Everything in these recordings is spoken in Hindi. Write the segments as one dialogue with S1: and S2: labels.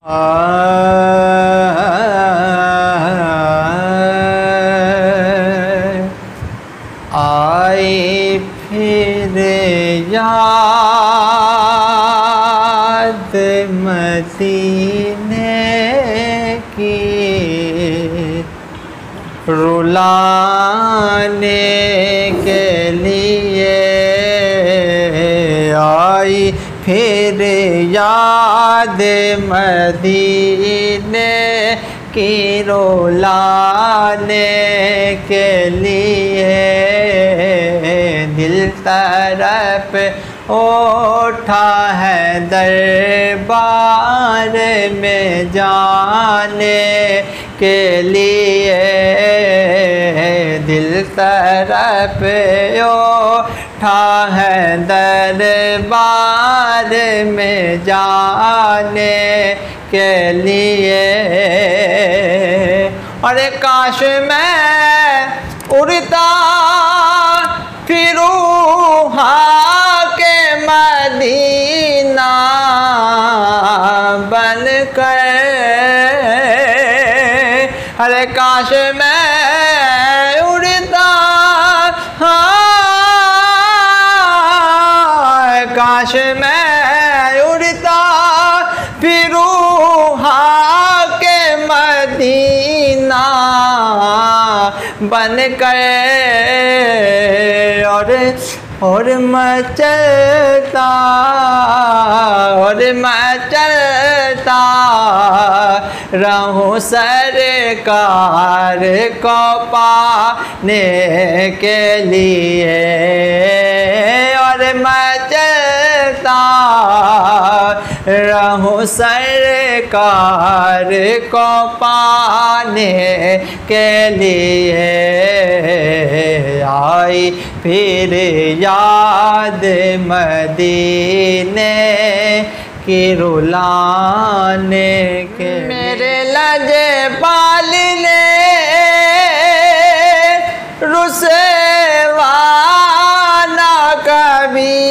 S1: आई फिर याद मदीने की, रुलाने के लिए आई फिर याद मदीने की, रुलाने के लिए दिल तरफ उठा है दरबार में जाने के लिए, दिल तरफ उठा है दरबार में जाने के लिए। अरे काश मैं उड़ता फिरूं हाके मदीना बनकर, अरे काश मैं उड़ता, काश मैं उड़ता फिरूं हाके मदीना बनकर, और मचलता रहूं सरकार को पाने के लिए, और मचलता रहूं सरकार को पाने के लिए। आई फिर याद मदीने की, रुलाने के मेरे लजपाल ने रुसवा ना कभी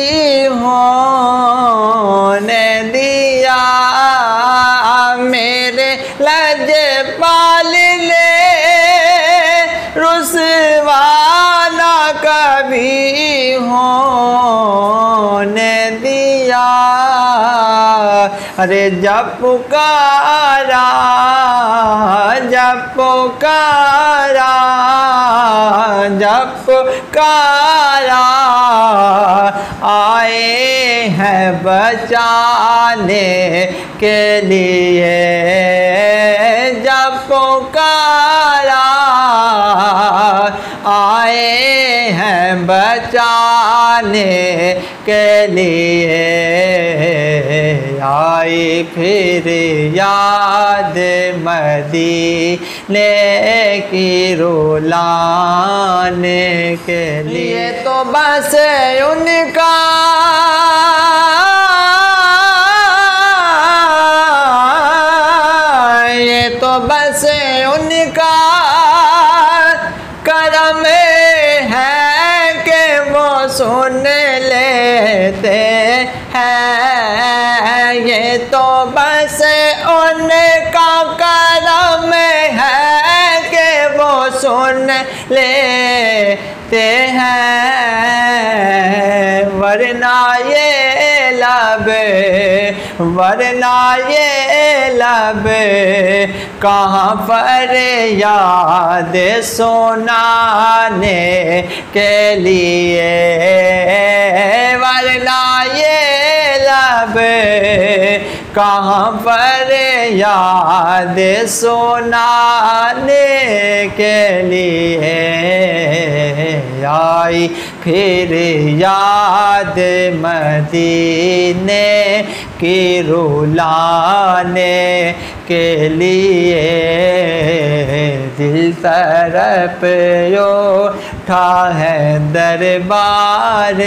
S1: होने दिया, मेरे लजपाल ने रुसवा ना कभी होने दिया। अरे जब पुकारा आए हैं बचाने के लिए, जब पुकारा आए हैं बचाने के लिए। आई फिर याद मदीने की, रुलाने के लिए। तो बस उनका ये तो बस उनका करम है कि वो सुन लेते हैं, ये तो बस उनका करम है कि वो सुन लेते हैं, वरना ये लब कहाँ पर याद सुनाने के लिए, वरना ये लब कहाँ पर याद सुनाने के लिए। आई फिर याद मदीने की, रुलाने के लिए दिल तरफ उठा है दरबार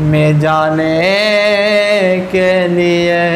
S1: में जाने के लिए।